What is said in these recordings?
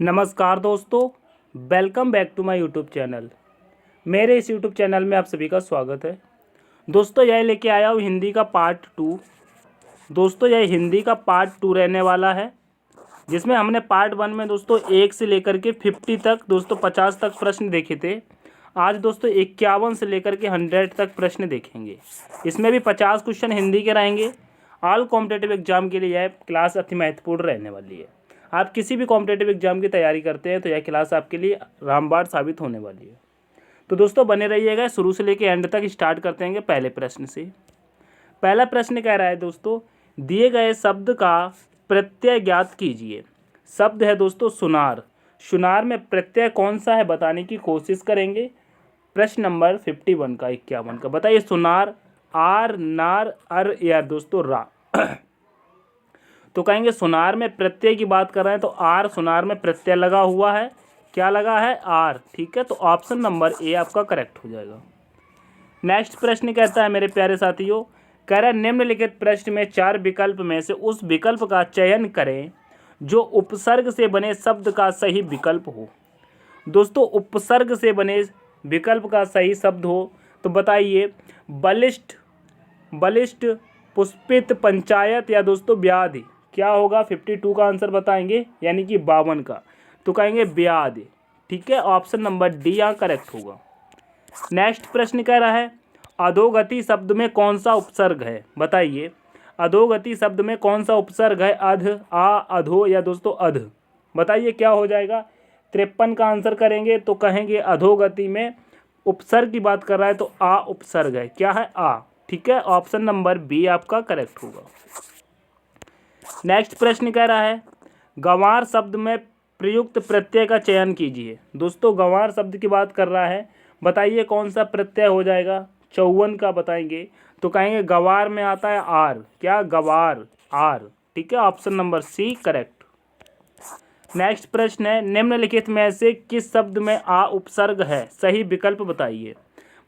नमस्कार दोस्तों, welcome back to my YouTube channel. मेरे इस यूट्यूब चैनल में आप सभी का स्वागत है। दोस्तों यह लेके आया हूँ हिंदी का पार्ट 2। दोस्तों यह हिंदी का पार्ट 2 रहने वाला है, जिसमें हमने पार्ट 1 में दोस्तों 1 से लेकर के 50 तक दोस्तों 50 तक प्रश्न देखे थे। आज दोस्तों 51 से लेकर के 100 तक प्रश्न देखेंगे। इसमें भी 50 क्वेश्चन हिंदी के रहेंगे। ऑल कॉम्पिटेटिव एग्जाम के लिए यह क्लास अति महत्वपूर्ण रहने वाली है। आप किसी भी कॉम्पिटेटिव एग्जाम की तैयारी करते हैं तो यह क्लास आपके लिए रामबाण साबित होने वाली है। तो दोस्तों बने रहिएगा, शुरू से लेकर एंड तक। स्टार्ट करते हैं पहले प्रश्न से। पहला प्रश्न कह रहा है दोस्तों, दिए गए शब्द का प्रत्यय ज्ञात कीजिए। शब्द है दोस्तों सुनार। सुनार में प्रत्यय कौन सा है बताने की कोशिश करेंगे। प्रश्न नंबर 51 का 51 का बताइए। सुनार आर नार अर या दोस्तों रा। तो कहेंगे सुनार में प्रत्यय की बात कर रहे हैं तो आर सुनार में प्रत्यय लगा हुआ है। क्या लगा है? आर। ठीक है, तो ऑप्शन नंबर ए आपका करेक्ट हो जाएगा। नेक्स्ट प्रश्न कहता है मेरे प्यारे साथियों, कह रहा है निम्नलिखित प्रश्न में 4 विकल्प में से उस विकल्प का चयन करें जो उपसर्ग से बने शब्द का सही विकल्प हो। दोस्तों उपसर्ग से बने विकल्प का सही शब्द हो तो बताइए। बलिष्ठ, बलिष्ठ, पुष्पित, पंचायत या दोस्तों व्याधि। क्या होगा? 52 का आंसर बताएंगे, यानी कि 52 का। तो कहेंगे व्याधि। ठीक है, ऑप्शन नंबर डी यहाँ करेक्ट होगा। नेक्स्ट प्रश्न कह रहा है अधोगति शब्द में कौन सा उपसर्ग है बताइए। अधोगति शब्द में कौन सा उपसर्ग है? अध, आ, अधो या दोस्तों अध। बताइए क्या हो जाएगा। 53 का आंसर करेंगे तो कहेंगे अधोगति में उपसर्ग की बात कर रहा है तो आ उपसर्ग है। क्या है? आ। ठीक है, ऑप्शन नंबर बी आपका करेक्ट होगा। नेक्स्ट प्रश्न कह रहा है गंवार शब्द में प्रयुक्त प्रत्यय का चयन कीजिए। दोस्तों गंवार शब्द की बात कर रहा है, बताइए कौन सा प्रत्यय हो जाएगा। 54 का बताएंगे तो कहेंगे गवार में आता है आर। क्या? गवार, आर। ठीक है, option number C correct. Next प्रश्न है निम्नलिखित में से किस शब्द में आ उपसर्ग है? सही विकल्प बताइए।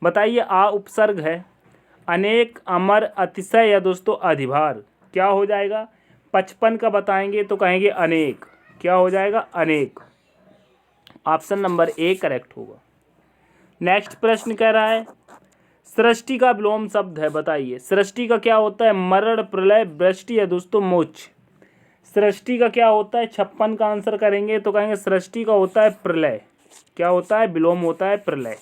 बताइए आ उपसर्ग है। अनेक, अमर, अतिशय या दोस्तों अधिभार। क्या हो जाएगा? 55 का बताएंगे तो कहेंगे अनेक। क्या हो जाएगा? अनेक। ऑप्शन नंबर ए करेक्ट होगा। नेक्स्ट प्रश्न कह रहा है सृष्टि का विलोम शब्द है, बताइए। सृष्टि का क्या होता है? मरण, प्रलय, वृष्टि या दोस्तों मोक्ष। सृष्टि का क्या होता है? 56 का आंसर करेंगे तो कहेंगे सृष्टि का होता है प्रलय। क्या होता है? विलोम होता है प्रलय।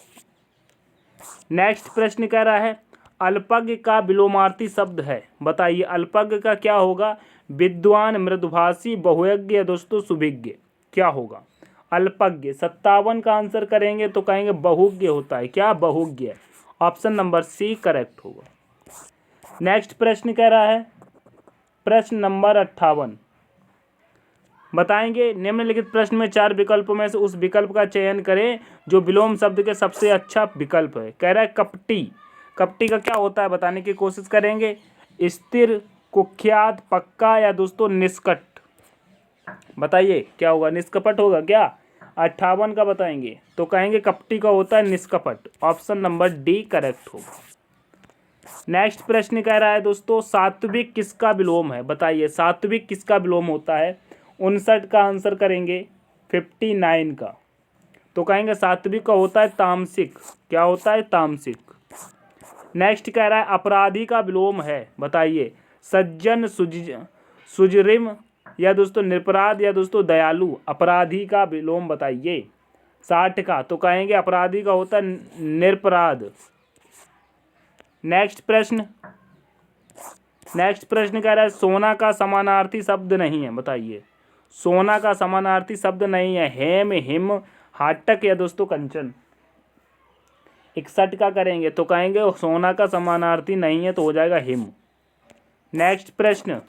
नेक्स्ट प्रश्न कह रहा है अल्पज्ञ का विलोमार्थी शब्द है, बताइए। अल्पज्ञ का क्या होगा? विद्वान, मृदुभाषी, बहुयज्ञ या दोस्तों सुभिज्ञ। क्या होगा? अल्पज्ञ। 57 का आंसर करेंगे तो कहेंगे बहुज्ञ होता है। क्या? बहुज्ञ। ऑप्शन नंबर सी करेक्ट होगा। नेक्स्ट प्रश्न कह रहा है प्रश्न नंबर 58 बताएंगे निम्नलिखित प्रश्न में 4 विकल्पों में से उस विकल्प का चयन करें जो विलोम शब्द के सबसे अच्छा विकल्प है। कह रहा है कपटी। कपटी का क्या होता है बताने की कोशिश करेंगे। स्थिर, कुख्यात, पक्का या दोस्तों निष्कट। बताइए क्या होगा? निष्कपट होगा क्या? 58 का बताएंगे तो कहेंगे कपटी का होता है निष्कपट। ऑप्शन नंबर डी करेक्ट होगा। नेक्स्ट प्रश्न कह रहा है दोस्तों सात्विक किसका विलोम है? बताइए सात्विक किसका विलोम होता है। 59 का आंसर करेंगे 59 का तो कहेंगे सात्विक का होता है तामसिक। क्या होता है? तामसिक। नेक्स्ट कह रहा है अपराधी का विलोम है, बताइए। सज्जन, सुजरिम या दोस्तों निरपराध या दोस्तों दयालु। अपराधी का विलोम बताइए। 60 का तो कहेंगे अपराधी का होता है निरपराध। नेक्स्ट प्रश्न कह रहा है सोना का समानार्थी शब्द नहीं है, बताइए। सोना का समानार्थी शब्द नहीं है। हेम, हिम, हाटक या दोस्तों कंचन। 61 का करेंगे तो कहेंगे सोना का समानार्थी नहीं है तो हो जाएगा हिम। नेक्स्ट प्रश्न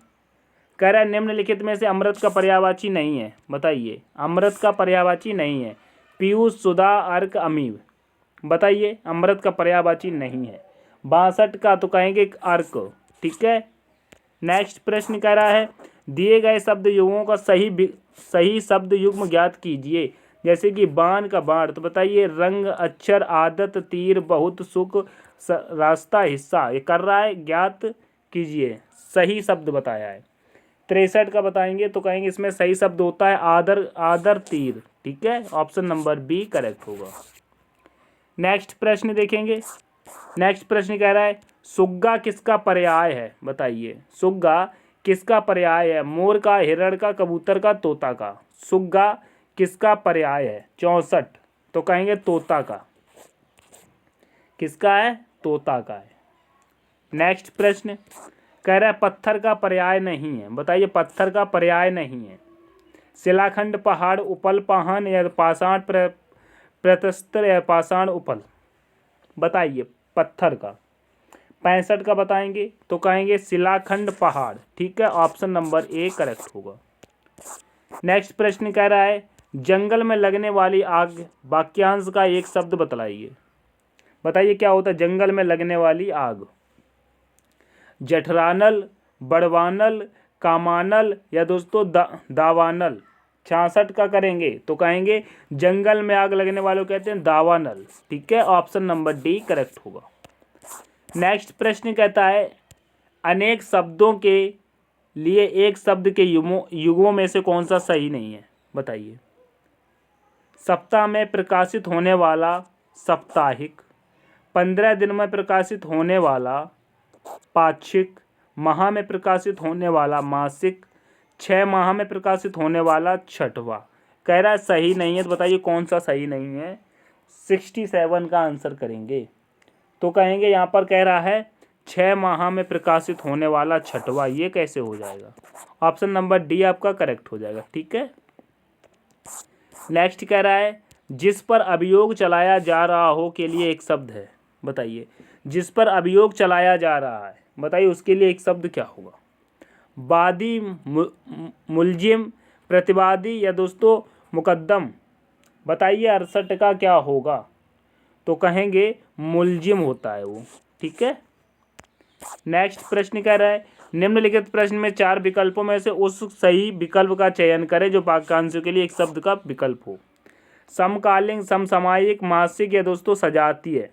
कह रहा है निम्नलिखित में से अमृत का पर्यायवाची नहीं है, बताइए। अमृत का पर्यायवाची नहीं है। पीयूष, सुधा, अर्क, अमीव। बताइए अमृत का पर्यायवाची नहीं है। 62 का तो कहेंगे अर्क। ठीक है। नेक्स्ट प्रश्न कह रहा है दिए गए शब्द युगों का सही शब्द युग्म ज्ञात कीजिए। जैसे कि बाण का बाण तो बताइए रंग, अक्षर, आदत, तीर, बहुत, सुख, रास्ता, हिस्सा। ये कर रहा है, ज्ञात कीजिए। सही शब्द बताया है। 63 का बताएंगे तो कहेंगे इसमें सही शब्द होता है आदर, आदर तीर। ठीक है, ऑप्शन नंबर बी करेक्ट होगा। नेक्स्ट प्रश्न देखेंगे। नेक्स्ट प्रश्न कह रहा है सुग्गा किसका पर्याय है? बताइए, सुग्गा किसका पर्याय है? मोर का, हिरण का, कबूतर का, तोता का? सुग्गा किसका पर्याय है? 64 तो कहेंगे तोता का। किसका है? तोता का है। नेक्स्ट प्रश्न कह रहा है पत्थर का पर्याय नहीं है। बताइए, पत्थर का पर्याय नहीं है। शिलाखंड, पहाड़, उपल, पाहन या पाषाण, प्रतस्तर या पाषाण उपल? बताइए पत्थर का। 65 का बताएंगे तो कहेंगे शिलाखंड, पहाड़। ठीक है, ऑप्शन नंबर ए करेक्ट होगा। नेक्स्ट प्रश्न कह रहा है जंगल में लगने वाली आग, वाक्यांश का एक शब्द बतलाइए। बताइए क्या होता है जंगल में लगने वाली आग? जठरानल, बड़वानल, कामानल या दोस्तों दावानल? 66 का करेंगे तो कहेंगे जंगल में आग लगने वालों कहते हैं दावानल। ठीक है, ऑप्शन नंबर डी करेक्ट होगा। नेक्स्ट प्रश्न कहता है अनेक शब्दों के लिए एक शब्द के युगों में से कौन सा सही नहीं है? बताइए। सप्ताह में प्रकाशित होने वाला साप्ताहिक, 15 दिन में प्रकाशित होने वाला पाक्षिक, माह में प्रकाशित होने वाला मासिक, 6 माह में प्रकाशित होने वाला छठवां। कह रहा है सही नहीं है, तो बताइए कौन सा सही नहीं है? 67 का आंसर करेंगे तो कहेंगे यहाँ पर कह रहा है 6 माह में प्रकाशित होने वाला छठवां। ये कैसे हो जाएगा? ऑप्शन नंबर डी आपका करेक्ट हो जाएगा। ठीक है। नेक्स्ट कह रहा है जिस पर अभियोग चलाया जा रहा हो के लिए एक शब्द है। बताइए, जिस पर अभियोग चलाया जा रहा है, बताइए उसके लिए एक शब्द क्या होगा? वादी, मुलजिम, प्रतिवादी या दोस्तों मुकद्दम? बताइए 68 का क्या होगा? तो कहेंगे मुलजिम होता है वो। ठीक है। नेक्स्ट प्रश्न कह रहा है निम्नलिखित प्रश्न में 4 विकल्पों में से उस सही विकल्प का चयन करें जो वाक्यांशों के लिए एक शब्द का विकल्प हो। समकालीन, समसामयिक, मासिक या दोस्तों सजातीय?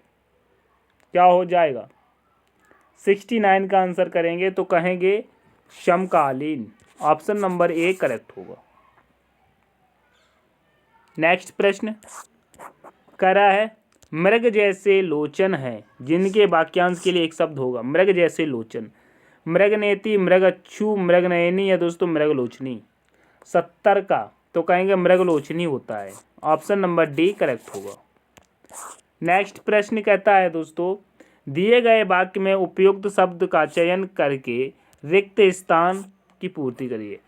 क्या हो जाएगा? 69 का आंसर करेंगे तो कहेंगे समकालीन। ऑप्शन नंबर ए करेक्ट होगा। नेक्स्ट प्रश्न कह रहा है मृग जैसे लोचन है जिनके वाक्यांश के लिए एक शब्द होगा। मृग जैसे लोचन, मृगनेति, मृगच्छू, मृगनयनी या दोस्तों मृगलोचनी? 70 का तो कहेंगे मृगलोचनी होता है। ऑप्शन नंबर डी करेक्ट होगा। नेक्स्ट प्रश्न कहता है दोस्तों दिए गए वाक्य में उपयुक्त शब्द का चयन करके रिक्त स्थान की पूर्ति करिए।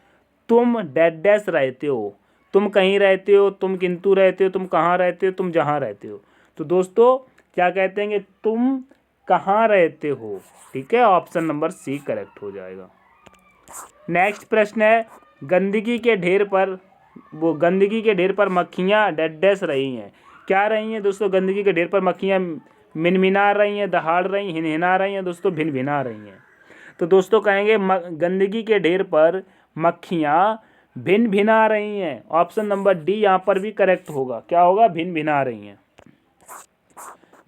तुम डैश रहते हो, तुम कहीं रहते हो, तुम किंतु रहते हो, तुम कहाँ रहते हो, तुम जहाँ रहते हो। तो दोस्तों क्या कहते हैं तुम कहाँ रहते हो। ठीक है, ऑप्शन नंबर सी करेक्ट हो जाएगा। नेक्स्ट प्रश्न है गंदगी के ढेर पर मक्खियाँ डैश रही हैं। क्या रही हैं दोस्तों? गंदगी के ढेर पर मक्खियाँ मिनमिना रही हैं, दहाड़ रही, हिनहिना रही हैं, दोस्तों भिनभिना रही हैं। तो दोस्तों कहेंगे गंदगी के ढेर पर मक्खियाँ भिनभिना रही हैं। ऑप्शन नंबर डी यहाँ पर भी करेक्ट होगा। क्या होगा? भिनभिना रही हैं।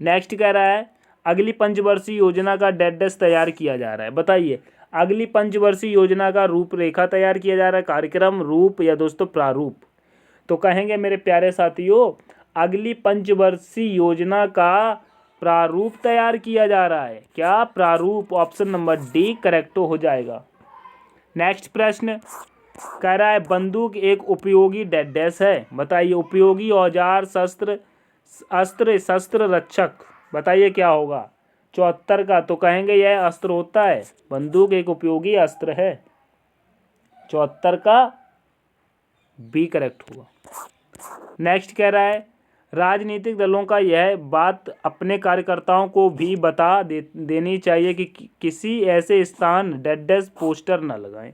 नेक्स्ट कह रहा है अगली पंचवर्षीय योजना का डैश तैयार किया जा रहा है। बताइए अगली पंचवर्षीय योजना का रूपरेखा तैयार किया जा रहा है, कार्यक्रम, रूप या दोस्तों प्रारूप? तो कहेंगे मेरे प्यारे साथियों अगली पंचवर्षीय योजना का प्रारूप तैयार किया जा रहा है। क्या? प्रारूप। ऑप्शन नंबर डी करेक्ट हो जाएगा। नेक्स्ट प्रश्न कह रहा है बंदूक एक उपयोगी डैश है। बताइए उपयोगी औजार, अस्त्र, शस्त्र, रक्षक? बताइए क्या होगा? 74 का तो कहेंगे यह अस्त्र होता है। बंदूक एक उपयोगी अस्त्र है। 74 का बी करेक्ट होगा। नेक्स्ट कह रहा है राजनीतिक दलों का यह बात अपने कार्यकर्ताओं को भी बता देनी चाहिए कि किसी ऐसे स्थान डैश पोस्टर न लगाएं।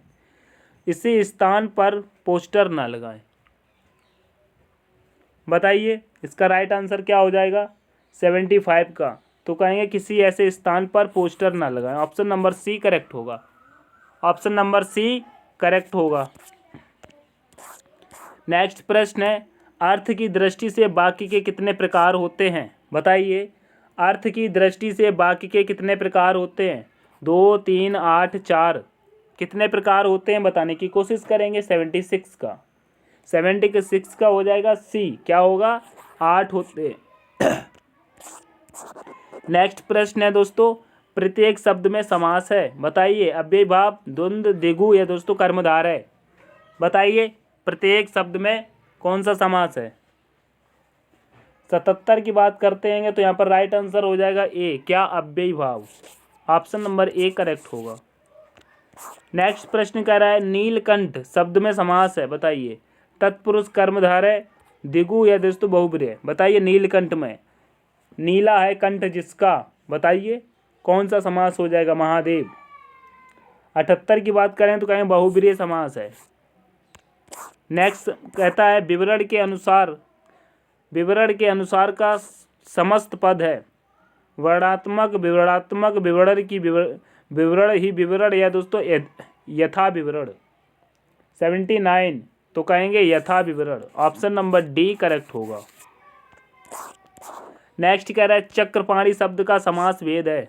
इसी स्थान पर पोस्टर न लगाएं। बताइए इसका राइट आंसर क्या हो जाएगा? 75 का तो कहेंगे किसी ऐसे स्थान पर पोस्टर ना लगाएं। ऑप्शन नंबर सी करेक्ट होगा। ऑप्शन नंबर सी करेक्ट होगा। नेक्स्ट प्रश्न है अर्थ की दृष्टि से वाक्य के कितने प्रकार होते हैं? बताइए अर्थ की दृष्टि से वाक्य के कितने प्रकार होते हैं? 2, 3, 8, 4? कितने प्रकार होते हैं बताने की कोशिश करेंगे। 76 का, 76 का हो जाएगा सी, क्या होगा 8 होते हैं। नेक्स्ट प्रश्न है दोस्तों, प्रत्येक शब्द में समास है, बताइए। अव्ययी भाव, द्वंद्व, द्विगु या दोस्तों कर्मधार है, बताइए प्रत्येक शब्द में कौन सा समास है। 77 की बात करते हैं तो यहाँ पर राइट आंसर हो जाएगा ए, क्या अव्ययी भाव, ऑप्शन नंबर ए करेक्ट होगा। नेक्स्ट प्रश्न कह रहा है नीलकंठ शब्द में समास है, बताइए। तत्पुरुष कर्मधार है, द्विगु या दोस्तों बहुब्रीहि, बताइए। नीलकंठ में नीला है कंठ जिसका, बताइए कौन सा समास हो जाएगा महादेव। 78 की बात करें तो कहें बहुब्रीहि समास है। नेक्स्ट कहता है विवरण के अनुसार का समस्त पद है, वर्णात्मक, विवरणात्मक, विवरण की विवरण ही विवरण या दोस्तों यथा विवरण। 79 तो कहेंगे यथा विवरण, ऑप्शन नंबर डी करेक्ट होगा। नेक्स्ट कह रहा है चक्रपाणी शब्द का समास भेद है,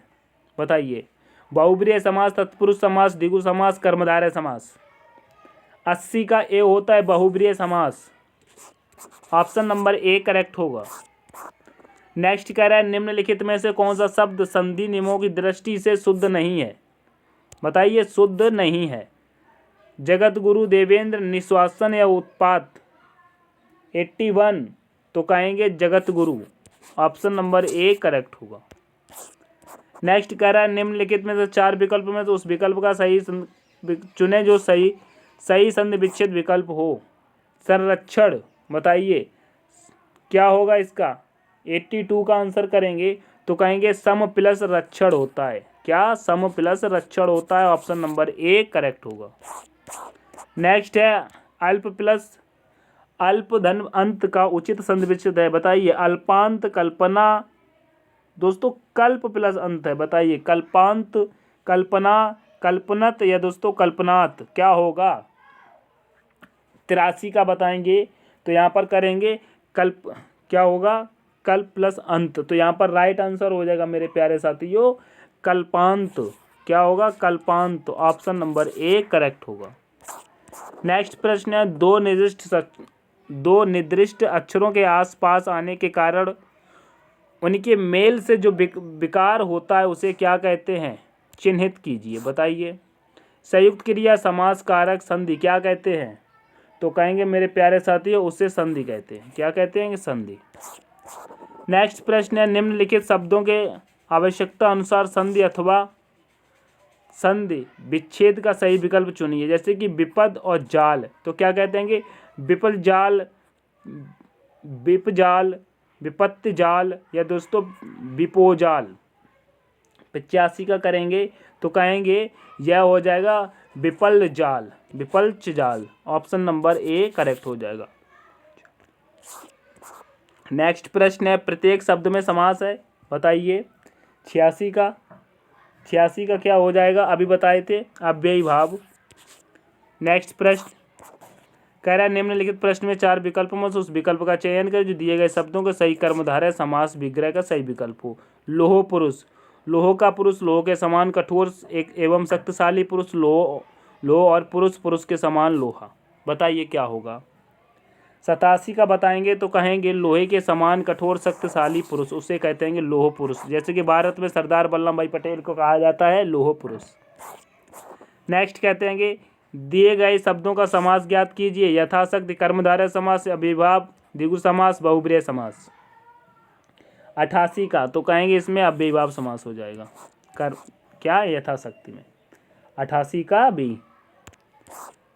बताइए। बहुब्रीहि समास, तत्पुरुष समास, द्विगु समास, कर्मधारय समास। 80 का ए होता है बहुब्रीहि समास, ऑप्शन नंबर ए करेक्ट होगा। नेक्स्ट कह रहा है निम्नलिखित में से कौन सा शब्द संधि नियमों की दृष्टि से शुद्ध नहीं है, बताइए। शुद्ध नहीं है, जगत गुरु, देवेंद्र, निश्वासन या उत्पात। 81 तो कहेंगे Jagat Guru, option number A correct होगा। नेक्स्ट कह रहा है निम्नलिखित में से 4 विकल्प में तो उस विकल्प का सही चुने जो सही संधि विच्छेद विकल्प हो। संरक्षण, बताइए क्या होगा इसका। 82 का आंसर करेंगे तो कहेंगे सम प्लस रक्षण होता है, क्या सम प्लस रक्षण होता है, ऑप्शन नंबर ए करेक्ट होगा। नेक्स्ट है अल्प धन अंत का उचित संधि विच्छेद है, बताइए। अल्पांत, कल्पना, दोस्तों कल्प प्लस अंत है, बताइए। कल्पांत, कल्पना, कल्पनत या दोस्तों कल्पनात, क्या होगा। 83 का बताएंगे तो यहाँ पर करेंगे कल्प, क्या होगा कल्प प्लस अंत, तो यहाँ पर राइट आंसर हो जाएगा मेरे प्यारे साथियों कल्पांत, क्या होगा कल्पांत, ऑप्शन नंबर ए करेक्ट होगा। नेक्स्ट प्रश्न है दो निर्दिष्ट अक्षरों के आसपास आने के कारण उनके मेल से जो विकार होता है उसे क्या कहते हैं, चिन्हित कीजिए, बताइए। संयुक्त क्रिया, समास कारक, संधि क्या कहते हैं, तो कहेंगे मेरे प्यारे साथियों उसे संधि कहते हैं, क्या कहते हैं, संधि। नेक्स्ट प्रश्न है निम्नलिखित शब्दों के आवश्यकता अनुसार संधि अथवा संधि विच्छेद का सही विकल्प चुनिए, जैसे कि विपद और जाल, तो क्या कहते हैं, विपद जाल, विप जाल, विपत्ति जाल या दोस्तों विपोजाल। 85 का करेंगे तो कहेंगे यह हो जाएगा विपल जाल, विपल्च जाल, ऑप्शन नंबर ए करेक्ट हो जाएगा। नेक्स्ट प्रश्न है प्रत्येक शब्द में समास है, बताइए। 86 का क्या हो जाएगा, अभी बताए थे, अव्ययी भाव। नेक्स्ट प्रश्न कह रहा है निम्नलिखित प्रश्न में 4 विकल्पों में से उस विकल्प का चयन करें जो दिए गए शब्दों के सही कर्मधारय समास विग्रह का सही विकल्प हो। लोह पुरुष, लोह का पुरुष लोह के समान कठोर एक एवं शक्तिशाली पुरुष, लोह और पुरुष के समान लोहा, बताइए क्या होगा। 87 का बताएंगे तो कहेंगे लोहे के समान कठोर शक्तिशाली पुरुष, उसे कहते हैं लोह पुरुष, जैसे कि भारत में सरदार वल्लभ भाई पटेल को कहा जाता है लोह पुरुष। नेक्स्ट कहते हैं कि दिए गए शब्दों का समास ज्ञात कीजिए, यथाशक्ति, कर्मधारय समास, अभिभाव, द्विगु समास, बहुब्रीहि समास। 88 का तो कहेंगे इसमें अव्ययीभाव समास हो जाएगा, क्या यथाशक्ति में, 88 का बी।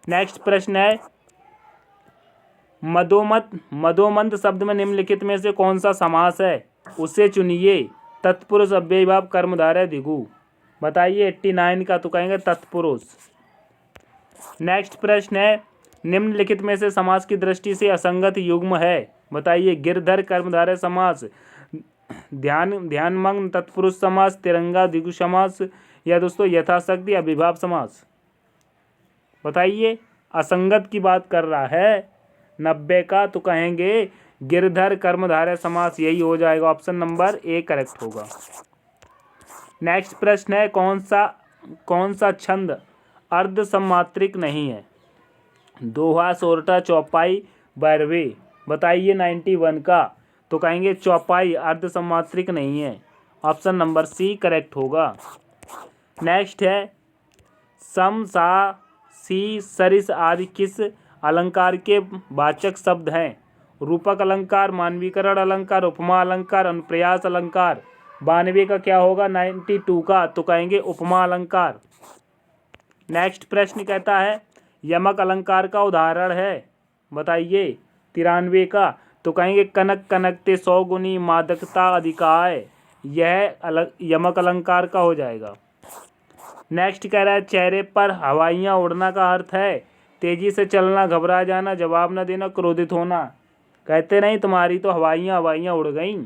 नेक्स्ट प्रश्न है मदोमंद शब्द में निम्नलिखित में से कौन सा समास है, उसे चुनिए। तत्पुरुष, अव्ययीभाव, कर्मधारय, द्विगु, बताइए। 89 का तो कहेंगे तत्पुरुष। नेक्स्ट प्रश्न है निम्नलिखित में से समास की दृष्टि से असंगत युग्म है, बताइए। गिरधर कर्मधारय समास, ध्यानमग्न तत्पुरुष समास, तिरंगा द्विगु समास या दोस्तों यथाशक्ति अभिभाव समास, बताइए। असंगत की बात कर रहा है 90 का तो कहेंगे गिरधर कर्मधारय समास, यही हो जाएगा, ऑप्शन नंबर ए करेक्ट होगा। नेक्स्ट प्रश्न है कौन सा छंद अर्ध सम्मात्रिक नहीं है। दोहा, सोरठा, चौपाई, बैरवे। बताइए 91 का। तो कहेंगे चौपाई अर्ध सम्मात्रिक नहीं है। ऑप्शन नंबर सी करेक्ट होगा। नेक्स्ट है सम, सा, सी, सरिस आदि किस अलंकार के वाचक शब्द हैं? रूपक अलंकार, मानवीकरण अलंकार, उपमा अलंकार, अनुप्रास अलंकार। 92 का क्या होगा? 92 का। तो कहेंगे उपमा अलंकार। नेक्स्ट प्रश्न कहता है यमक अलंकार का उदाहरण है। बताइए 93 का। तो कहेंगे कनक कनकते 100 गुनी मादकता अधिकाय। यह यमक अलंकार का हो जाएगा। नेक्स्ट कह रहा है चेहरे पर हवाइयाँ उड़ना का अर्थ है तेजी से चलना, घबरा जाना, जवाब न देना, क्रोधित होना। कहते नहीं तुम्हारी तो हवाइयाँ उड़ गईं।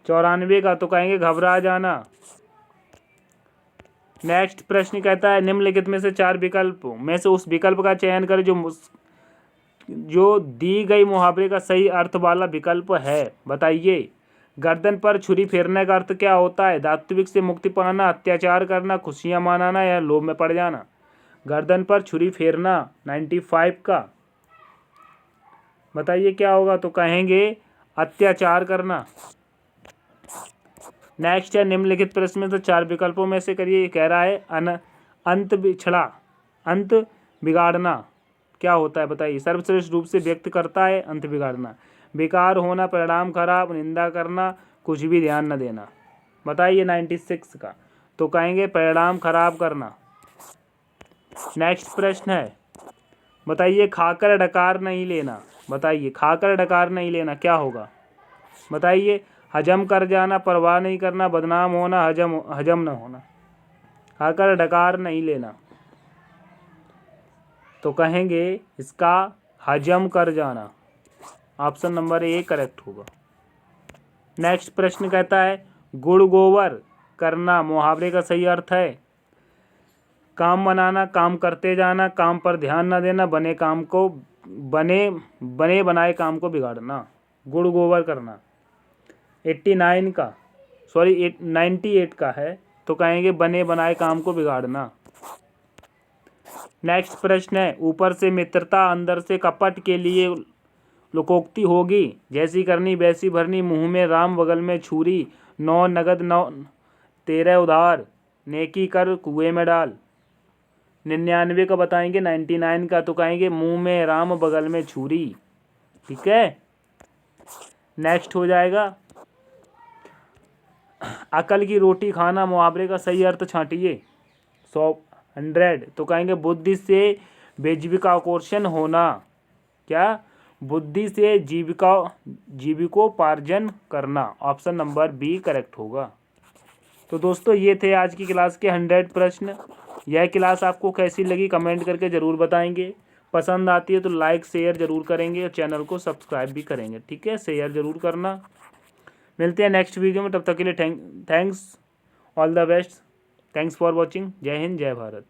94 का। तो कहेंगे घबरा जाना। नेक्स्ट प्रश्न कहता है निम्नलिखित में से 4 विकल्पों में से उस विकल्प का चयन करें जो दी गई मुहावरे का सही अर्थ वाला विकल्प है। बताइए गर्दन पर छुरी फेरने का अर्थ क्या होता है? दायित्व से मुक्ति पाना, अत्याचार करना, खुशियां मनाना या लोभ में पड़ जाना। गर्दन पर छुरी फेरना 95 का। बताइए क्या होगा? तो कहेंगे अत्याचार करना। नेक्स्ट है निम्नलिखित प्रश्न में से 4 विकल्पों में से करिए। कह रहा है अंत बिगाड़ना क्या होता है? बताइए। सर्वश्रेष्ठ रूप से व्यक्त करता है अंत बिगाड़ना। बेकार होना, परिणाम खराब, निंदा करना, कुछ भी ध्यान न देना। बताइए 96 का। तो कहेंगे परिणाम खराब करना। नेक्स्ट प्रश्न है बताइए खाकर डकार नहीं लेना। बताइए खाकर डकार नहीं लेना क्या होगा? बताइए हजम कर जाना, परवाह नहीं करना, बदनाम होना, हजम न होना। खाकर डकार नहीं लेना। तो कहेंगे इसका हजम कर जाना। ऑप्शन नंबर ए करेक्ट होगा। नेक्स्ट प्रश्न कहता है गुड़ गोबर करना मुहावरे का सही अर्थ है काम बनाना, काम करते जाना, काम पर ध्यान न देना, बने बनाए काम को बिगाड़ना। गुड़ गोबर करना। 98 का है। तो कहेंगे बने बनाए काम को बिगाड़ना। नेक्स्ट प्रश्न है ऊपर से मित्रता अंदर से कपट के लिए लोकोक्ति होगी। जैसी करनी वैसी भरनी, मुंह में राम बगल में छुरी, 9 नगद 9 13 उधार, नेकी कर कुएं में डाल। 99 का बताएंगे 99 का। तो कहेंगे मुंह में राम बगल में छुरी। ठीक है। नेक्स्ट हो जाएगा अकल की रोटी खाना मुहावरे का सही अर्थ छांटिए। 100 तो कहेंगे बुद्धि से जीविकाकोर्षण होना। क्या? बुद्धि से जीविकोपार्जन करना। ऑप्शन नंबर बी करेक्ट होगा। तो दोस्तों ये थे आज की क्लास के 100 प्रश्न। यह क्लास आपको कैसी लगी कमेंट करके ज़रूर बताएंगे। पसंद आती है तो लाइक शेयर ज़रूर करेंगे और चैनल को सब्सक्राइब भी करेंगे। ठीक है, शेयर ज़रूर करना। मिलते हैं नेक्स्ट वीडियो में, तब तक के लिए thanks, all the best, thanks for watching. जय हिंद, जय भारत।